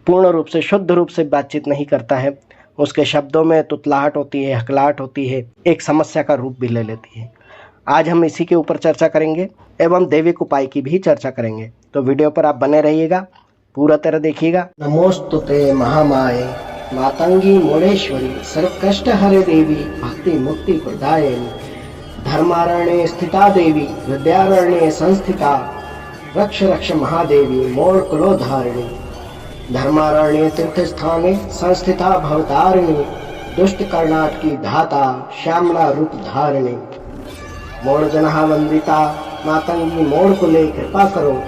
पूर्ण रूप से शुद्ध रूप से बातचीत नहीं करता है, उसके शब्दों में तुतलाहट होती है, हकलाहट होती है, एक समस्या का रूप भी ले लेती है। आज हम इसी के ऊपर चर्चा करेंगे एवं दैविक उपाय की भी चर्चा करेंगे, तो वीडियो पर आप बने रहिएगा, पूरा तरह देखिएगा। नमोस्तुते महामाये मातंगी मोड़ेश्वरी सर्वकष्ट हरे देवी भक्ति मुक्ति प्रदायिनी धर्मारण्ये स्थिता देवी विद्यारण्ये संस्थिता रक्ष रक्ष महादेवी मोड़ कुलोधारिणी धर्मारण्ये तीर्थस्थाने संस्थिता भवतारिणी दुष्ट कर्णाट की धाता श्यामला रूप धारिणी मोड़ जनहा वंदिता मातंगी मोड़ को ले कृपा करो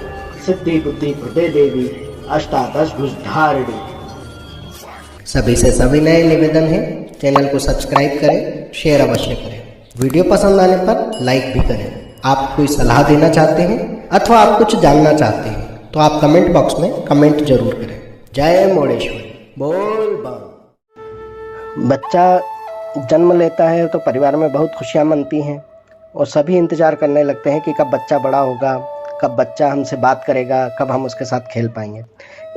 सिद्धि बुद्धि प्रदे देवी अष्टादश भुज धारिणी। सभी से सविनय निवेदन है, चैनल को सब्सक्राइब करें, शेयर अवश्य करें, वीडियो पसंद आने पर लाइक भी करें। आप कोई सलाह देना चाहते हैं अथवा आप कुछ जानना चाहते हैं तो आप कमेंट बॉक्स में कमेंट जरूर करें। जय मोड़ेश्वरी बोल बम। बच्चा जन्म लेता है तो परिवार में बहुत खुशियां मनती हैं और सभी इंतजार करने लगते हैं कि कब बच्चा बड़ा होगा, कब बच्चा हमसे बात करेगा, कब हम उसके साथ खेल पाएंगे।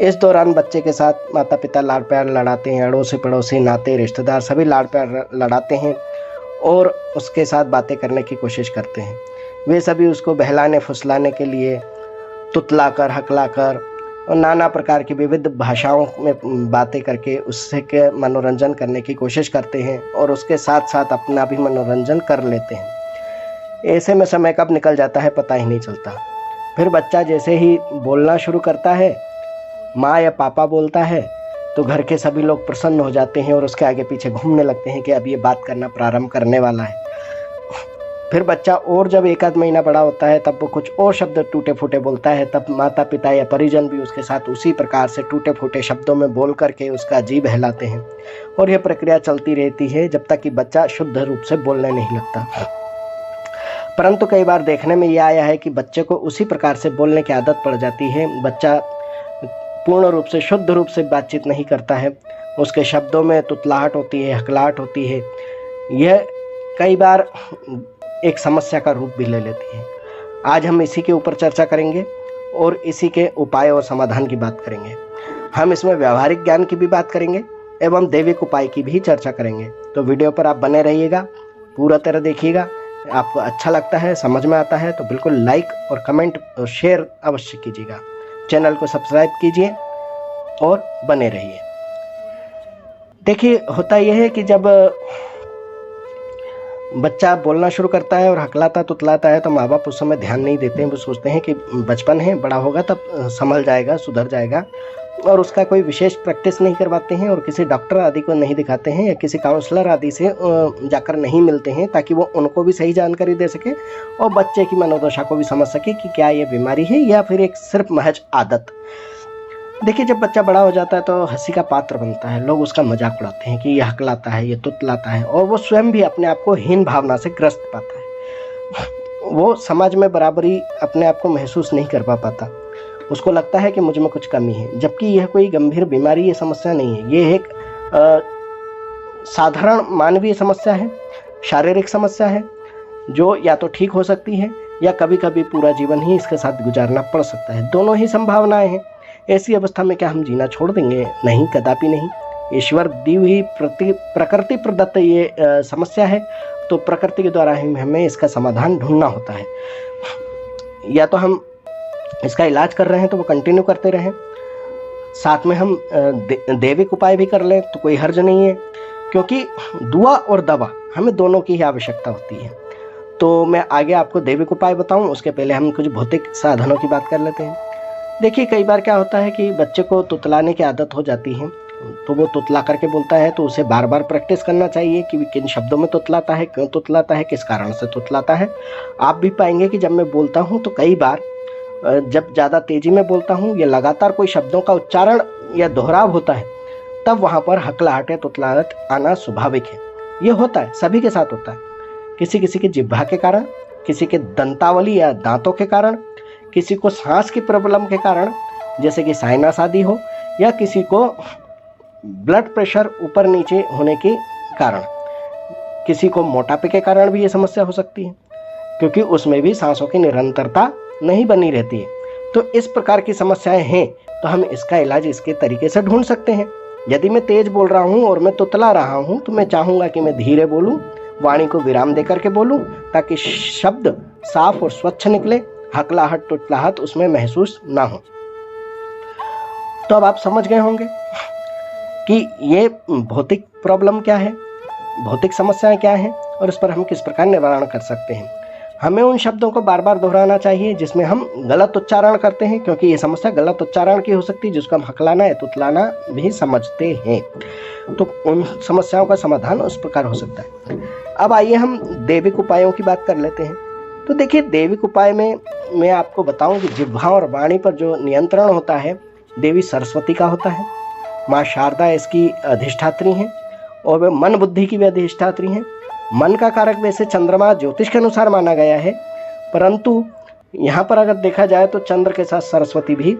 इस दौरान बच्चे के साथ माता पिता लाड़ प्यार लड़ाते हैं, अड़ोसी पड़ोसी नाते रिश्तेदार सभी लाड़ प्यार लड़ाते हैं और उसके साथ बातें करने की कोशिश करते हैं। वे सभी उसको बहलाने फुसलाने के लिए तुतलाकर हकलाकर और नाना प्रकार की विविध भाषाओं में बातें करके उससे के मनोरंजन करने की कोशिश करते हैं और उसके साथ साथ अपना भी मनोरंजन कर लेते हैं। ऐसे में समय कब निकल जाता है पता ही नहीं चलता। फिर बच्चा जैसे ही बोलना शुरू करता है, माँ या पापा बोलता है, तो घर के सभी लोग प्रसन्न हो जाते हैं और उसके आगे पीछे घूमने लगते हैं कि अब ये बात करना प्रारंभ करने वाला है। फिर बच्चा और जब एक आध महीना बड़ा होता है तब वो कुछ और शब्द टूटे फूटे बोलता है, तब माता पिता या परिजन भी उसके साथ उसी प्रकार से टूटे फूटे शब्दों में बोल करके उसका जी बहलाते हैं और यह प्रक्रिया चलती रहती है जब तक कि बच्चा शुद्ध रूप से बोलने नहीं लगता। परंतु कई बार देखने में यह आया है कि बच्चे को उसी प्रकार से बोलने की आदत पड़ जाती है, बच्चा पूर्ण रूप से शुद्ध रूप से बातचीत नहीं करता है, उसके शब्दों में तुतलाहट होती है, हकलाहट होती है, यह कई बार एक समस्या का रूप भी ले लेती है। आज हम इसी के ऊपर चर्चा करेंगे और इसी के उपाय और समाधान की बात करेंगे। हम इसमें व्यवहारिक ज्ञान की भी बात करेंगे एवं दैविक उपाय की भी चर्चा करेंगे, तो वीडियो पर आप बने रहिएगा, पूरा तरह देखिएगा। आपको अच्छा लगता है, समझ में आता है तो बिल्कुल लाइक और कमेंट और शेयर अवश्य कीजिएगा। चैनल को सब्सक्राइब कीजिए और बने रहिए। देखिए, होता यह है कि जब बच्चा बोलना शुरू करता है और हकलाता तुतलाता है तो माँ बाप उस समय ध्यान नहीं देते हैं। वो सोचते हैं कि बचपन है, बड़ा होगा तब संभल जाएगा, सुधर जाएगा, और उसका कोई विशेष प्रैक्टिस नहीं करवाते हैं और किसी डॉक्टर आदि को नहीं दिखाते हैं या किसी काउंसलर आदि से जाकर नहीं मिलते हैं ताकि वो उनको भी सही जानकारी दे सके और बच्चे की मनोदशा को भी समझ सके कि क्या ये बीमारी है या फिर एक सिर्फ महज आदत। देखिए, जब बच्चा बड़ा हो जाता है तो हंसी का पात्र बनता है, लोग उसका मजाक उड़ाते हैं कि ये हकलाता है, ये तुतलाता है, और वो स्वयं भी अपने आप को हीन भावना से ग्रस्त पाता है। वो समाज में बराबरी अपने आप को महसूस नहीं कर पाता, उसको लगता है कि मुझ में कुछ कमी है, जबकि यह कोई गंभीर बीमारी या समस्या नहीं है। ये एक साधारण मानवीय समस्या है, शारीरिक समस्या है जो या तो ठीक हो सकती है या कभी कभी पूरा जीवन ही इसके साथ गुजारना पड़ सकता है। दोनों ही संभावनाएं हैं। ऐसी अवस्था में क्या हम जीना छोड़ देंगे? नहीं, कदापि नहीं। ईश्वर दी हुई प्रकृति प्रदत्त ये समस्या है, तो प्रकृति के द्वारा ही हमें इसका समाधान ढूंढना होता है। या तो हम इसका इलाज कर रहे हैं तो वो कंटिन्यू करते रहें, साथ में हम दैविक उपाय भी कर लें तो कोई हर्ज नहीं है, क्योंकि दुआ और दवा हमें दोनों की ही आवश्यकता होती है। तो मैं आगे आपको दैविक उपाय बताऊं, उसके पहले हम कुछ भौतिक साधनों की बात कर लेते हैं। देखिए, कई बार क्या होता है कि बच्चे को तुतलाने की आदत हो जाती है, तो वो तुतला करके बोलता है, तो उसे बार बार प्रैक्टिस करना चाहिए कि किन शब्दों में तुतलाता है, क्यों तुतलाता है, किस कारण से तुतलाता है। आप भी पाएंगे कि जब मैं बोलता हूँ तो कई बार जब ज़्यादा तेजी में बोलता हूँ या लगातार कोई शब्दों का उच्चारण या दोहराव होता है, तब वहाँ पर हकलाहट या तुतलाहट आना स्वाभाविक है। ये होता है, सभी के साथ होता है। किसी किसी की जिह्वा के कारण, किसी के दंतावली या दांतों के कारण, किसी को सांस की प्रॉब्लम के कारण जैसे कि साइनस आदि हो, या किसी को ब्लड प्रेशर ऊपर नीचे होने के कारण, किसी को मोटापे के कारण भी ये समस्या हो सकती है, क्योंकि उसमें भी सांसों की निरंतरता नहीं बनी रहती है। तो इस प्रकार की समस्याएं हैं तो हम इसका इलाज इसके तरीके से ढूंढ सकते हैं। यदि मैं तेज बोल रहा हूँ और मैं तुतला रहा हूँ तो मैं चाहूँगा कि मैं धीरे बोलूँ, वाणी को विराम देकर के बोलूँ, ताकि शब्द साफ और स्वच्छ निकले, हकलाहट तुतलाहट उसमें महसूस ना हो। तो अब आप समझ गए होंगे कि ये भौतिक प्रॉब्लम क्या है, भौतिक समस्याएं क्या हैं और इस पर हम किस प्रकार निवारण कर सकते हैं। हमें उन शब्दों को बार बार दोहराना चाहिए जिसमें हम गलत उच्चारण करते हैं, क्योंकि ये समस्या गलत उच्चारण की हो सकती है जिसको हम हकलाना या तुतलाना भी समझते हैं। तो उन समस्याओं का समाधान उस प्रकार हो सकता है। अब आइए हम दैविक उपायों की बात कर लेते हैं। तो देखिए, दैविक उपाय में मैं आपको बताऊं कि जिह्वा और वाणी पर जो नियंत्रण होता है देवी सरस्वती का होता है। माँ शारदा इसकी अधिष्ठात्री हैं और वे मन बुद्धि की भी अधिष्ठात्री हैं। मन का कारक वैसे चंद्रमा ज्योतिष के अनुसार माना गया है, परंतु यहाँ पर अगर देखा जाए तो चंद्र के साथ सरस्वती भी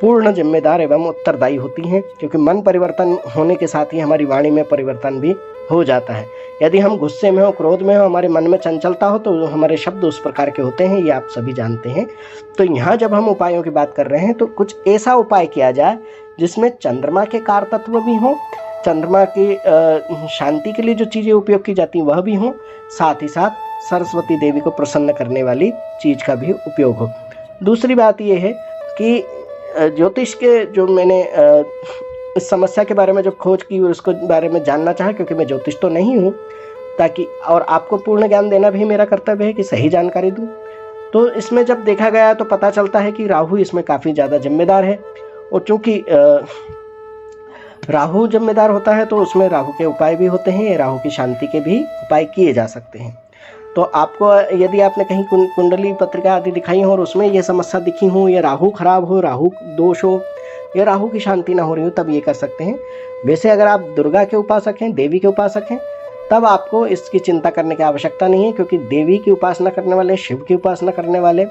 पूर्ण जिम्मेदार एवं उत्तरदायी होती हैं, क्योंकि मन परिवर्तन होने के साथ ही हमारी वाणी में परिवर्तन भी हो जाता है। यदि हम गुस्से में हो, क्रोध में हो, हमारे मन में चंचलता हो तो हमारे शब्द उस प्रकार के होते हैं, ये आप सभी जानते हैं। तो यहाँ जब हम उपायों की बात कर रहे हैं तो कुछ ऐसा उपाय किया जाए जिसमें चंद्रमा के कार तत्व भी हों, चंद्रमा की शांति के लिए जो चीज़ें उपयोग की जाती हैं वह भी हों, साथ ही साथ सरस्वती देवी को प्रसन्न करने वाली चीज़ का भी उपयोग हो। दूसरी बात यह है कि ज्योतिष के जो मैंने इस समस्या के बारे में जब खोज की और उसको बारे में जानना चाहा, क्योंकि मैं ज्योतिष तो नहीं हूँ, ताकि और आपको पूर्ण ज्ञान देना भी मेरा कर्तव्य है कि सही जानकारी दूँ। तो इसमें जब देखा गया तो पता चलता है कि राहु इसमें काफ़ी ज़्यादा जिम्मेदार है, और चूँकि राहु जिम्मेदार होता है तो उसमें राहु के उपाय भी होते हैं, राहु की शांति के भी उपाय किए जा सकते हैं। तो आपको यदि आपने कहीं कुंडली पत्रिका आदि दिखाई हो और उसमें यह समस्या दिखी हो, या राहु खराब हो, राहु दोष हो, या राहु की शांति ना हो रही हो, तब ये कर सकते हैं। वैसे अगर आप दुर्गा के उपासक हैं, देवी के उपासक हैं, तब आपको इसकी चिंता करने की आवश्यकता नहीं है, क्योंकि देवी की उपासना करने वाले, शिव की उपासना करने वाले,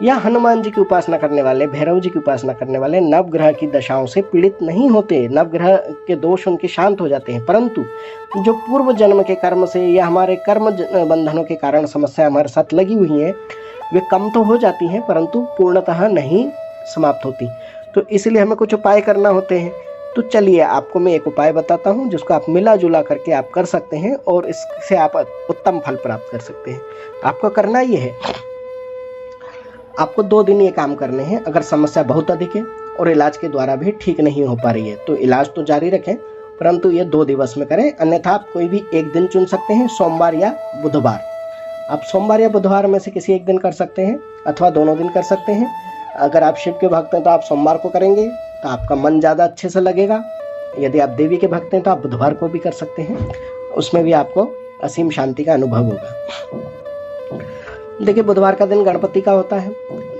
या हनुमान जी की उपासना करने वाले, भैरव जी की उपासना करने वाले नवग्रह की दशाओं से पीड़ित नहीं होते, नवग्रह के दोष उनके शांत हो जाते हैं। परंतु जो पूर्व जन्म के कर्म से या हमारे कर्म बंधनों के कारण समस्या हमारे साथ लगी हुई है, वे कम तो हो जाती हैं परंतु पूर्णतः नहीं समाप्त होती। तो इसलिए हमें कुछ उपाय करना होते हैं। तो चलिए आपको मैं एक उपाय बताता हूँ जिसको आप मिला जुला करके आप कर सकते हैं और इससे आप उत्तम फल प्राप्त कर सकते हैं। आपको करना ये है, आपको 2 दिन ये काम करने हैं। अगर समस्या बहुत अधिक है और इलाज के द्वारा भी ठीक नहीं हो पा रही है तो इलाज तो जारी रखें, परंतु ये 2 दिवस में करें। अन्यथा आप कोई भी एक दिन चुन सकते हैं, सोमवार या बुधवार। आप सोमवार या बुधवार में से किसी एक दिन कर सकते हैं अथवा दोनों दिन कर सकते हैं। अगर आप शिव के भक्त हैं तो आप सोमवार को करेंगे तो आपका मन ज़्यादा अच्छे से लगेगा। यदि आप देवी के भक्त हैं तो आप बुधवार को भी कर सकते हैं, उसमें भी आपको असीम शांति का अनुभव होगा। देखिए, बुधवार का दिन गणपति का होता है,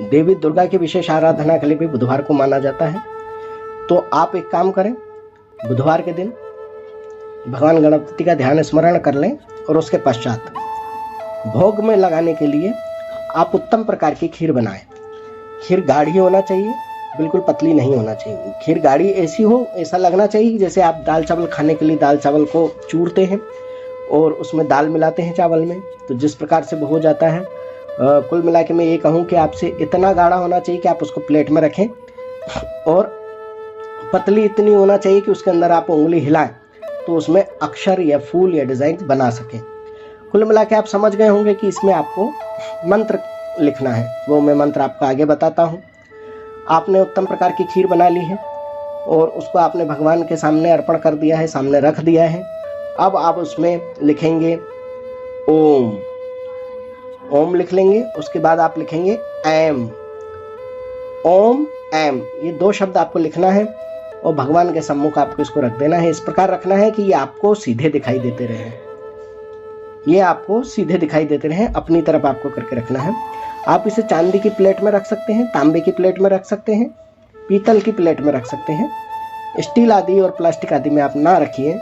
देवी दुर्गा की विशेष आराधना के लिए भी बुधवार को माना जाता है। तो आप एक काम करें, बुधवार के दिन भगवान गणपति का ध्यान स्मरण कर लें और उसके पश्चात भोग में लगाने के लिए आप उत्तम प्रकार की खीर बनाएं। खीर गाढ़ी होना चाहिए, बिल्कुल पतली नहीं होना चाहिए। खीर गाढ़ी ऐसी हो, ऐसा लगना चाहिए जैसे आप दाल चावल खाने के लिए दाल चावल को चूरते हैं और उसमें दाल मिलाते हैं चावल में, तो जिस प्रकार से वो हो जाता है। कुल मिला के मैं ये कहूँ कि आपसे इतना गाढ़ा होना चाहिए कि आप उसको प्लेट में रखें, और पतली इतनी होना चाहिए कि उसके अंदर आप उंगली हिलाएं तो उसमें अक्षर या फूल या डिज़ाइन बना सकें। कुल मिला के आप समझ गए होंगे कि इसमें आपको मंत्र लिखना है, वो मैं मंत्र आपको आगे बताता हूँ। आपने उत्तम प्रकार की खीर बना ली है और उसको आपने भगवान के सामने अर्पण कर दिया है, सामने रख दिया है। अब आप उसमें लिखेंगे ओम, ओम लिख लेंगे। उसके बाद आप लिखेंगे एम, ओम एम, ये 2 शब्द आपको लिखना है और भगवान के सम्मुख आपको इसको रख देना है। इस प्रकार रखना है कि ये आपको सीधे दिखाई देते रहे, ये आपको सीधे दिखाई देते रहे, अपनी तरफ आपको करके रखना है। आप इसे चांदी की प्लेट में रख सकते हैं, तांबे की प्लेट में रख सकते हैं, पीतल की प्लेट में रख सकते हैं। स्टील आदि और प्लास्टिक आदि में आप ना रखिए,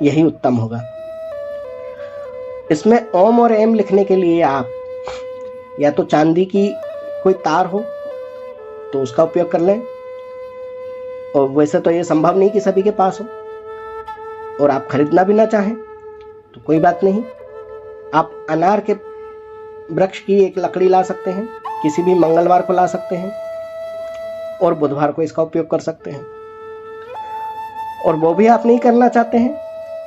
यही उत्तम होगा। इसमें ओम और एम लिखने के लिए आप या तो चांदी की कोई तार हो तो उसका उपयोग कर लें, और वैसे तो ये संभव नहीं कि सभी के पास हो, और आप खरीदना भी ना चाहें तो कोई बात नहीं। आप अनार के वृक्ष की एक लकड़ी ला सकते हैं, किसी भी मंगलवार को ला सकते हैं, और बुधवार को इसका उपयोग कर सकते हैं। और वो भी आप नहीं करना चाहते हैं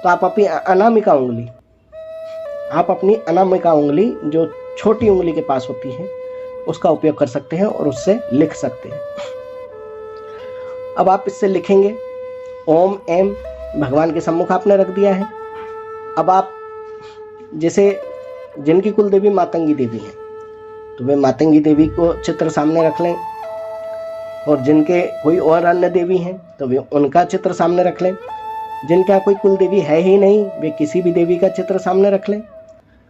तो आप अपनी अनामिका उंगली जो छोटी उंगली के पास होती है उसका उपयोग कर सकते हैं और उससे लिख सकते हैं। अब आप इससे लिखेंगे ओम एम, भगवान के सम्मुख आपने रख दिया है। अब आप जैसे जिनकी कुल देवी मातंगी देवी है तो वे मातंगी देवी को चित्र सामने रख लें, और जिनके कोई और अन्य देवी हैं तो वे उनका चित्र सामने रख लें। जिनके यहाँ कोई कुल देवी है ही नहीं वे किसी भी देवी का चित्र सामने रख लें,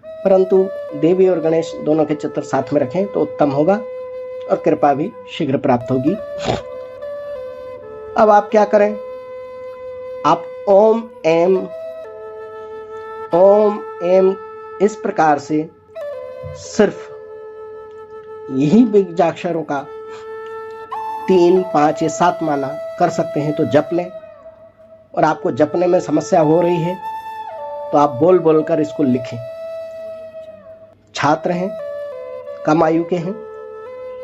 परंतु देवी और गणेश दोनों के चित्र साथ में रखें तो उत्तम होगा और कृपा भी शीघ्र प्राप्त होगी। अब आप क्या करें, आप ओम एम इस प्रकार से सिर्फ यही बीजाक्षरों का 3, 5 या 7 माला कर सकते हैं तो जप लें। और आपको जपने में समस्या हो रही है तो आप बोल बोल कर इसको लिखें। छात्र हैं, कम आयु के हैं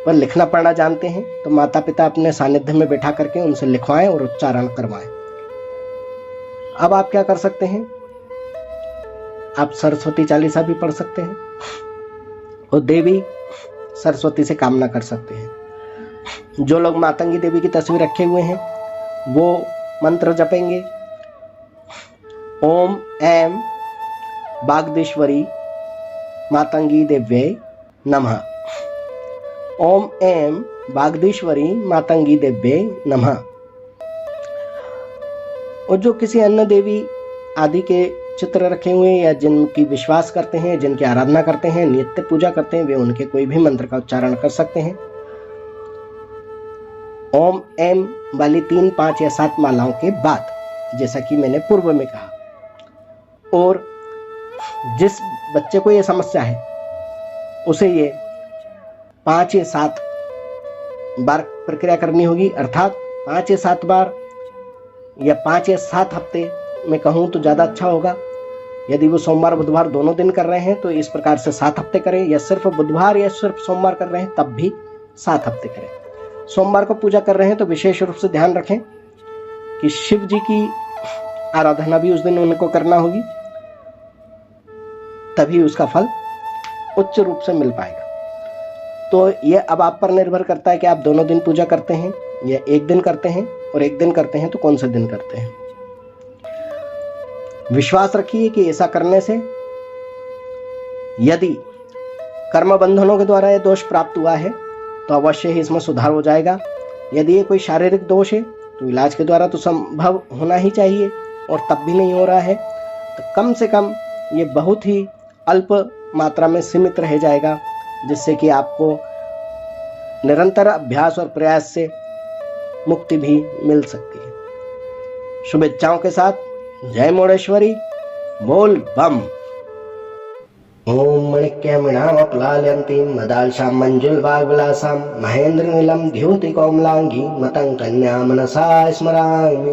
पर लिखना पढ़ना जानते हैं तो माता पिता अपने सानिध्य में बैठा करके उनसे लिखवाएं और उच्चारण करवाएं। अब आप क्या कर सकते हैं, आप सरस्वती चालीसा भी पढ़ सकते हैं और देवी सरस्वती से कामना कर सकते हैं। जो लोग मातंगी देवी की तस्वीर रखे हुए हैं वो मंत्र जपेंगे ओम ऐम वागदेश्वरी मातंगी देव्ये नमः। ओम ऐम वागदेश्वरी मातंगी देव्ये नमः। और जो किसी अन्य देवी आदि के चित्र रखे हुए हैं या जिनकी विश्वास करते हैं, जिनकी आराधना करते हैं, नित्य पूजा करते हैं, वे उनके कोई भी मंत्र का उच्चारण कर सकते हैं। ओम एम वाली 3, 5 या 7 मालाओं के बाद, जैसा कि मैंने पूर्व में कहा। और जिस बच्चे को ये समस्या है उसे ये 5 या 7 बार प्रक्रिया करनी होगी, अर्थात 5 या 7 बार या 5 या 7 हफ्ते में कहूँ तो ज़्यादा अच्छा होगा। यदि वो सोमवार बुधवार दोनों दिन कर रहे हैं तो इस प्रकार से 7 हफ्ते करें, या सिर्फ बुधवार या सिर्फ सोमवार कर रहे हैं तब भी 7 हफ्ते करें। सोमवार को पूजा कर रहे हैं तो विशेष रूप से ध्यान रखें कि शिव जी की आराधना भी उस दिन उनको करना होगी, तभी उसका फल उच्च रूप से मिल पाएगा। तो ये अब आप पर निर्भर करता है कि आप दोनों दिन पूजा करते हैं या एक दिन करते हैं, और एक दिन करते हैं तो कौन से दिन करते हैं। विश्वास रखिए कि ऐसा करने से यदि कर्म बंधनों के द्वारा यह दोष प्राप्त हुआ है तो अवश्य ही इसमें सुधार हो जाएगा। यदि ये कोई शारीरिक दोष है तो इलाज के द्वारा तो संभव होना ही चाहिए, और तब भी नहीं हो रहा है तो कम से कम ये बहुत ही अल्प मात्रा में सीमित रह जाएगा, जिससे कि आपको निरंतर अभ्यास और प्रयास से मुक्ति भी मिल सकती है। शुभेच्छाओं के साथ जय मोड़ेश्वरी, बोल बम। ओम मणिक्यमणामपलाल्यन्तीं मदालशां मंजुलवाग्विलासां महेन्द्रनीलं द्युतिकोमलांगी मतं कन्या मनसा स्मरामि।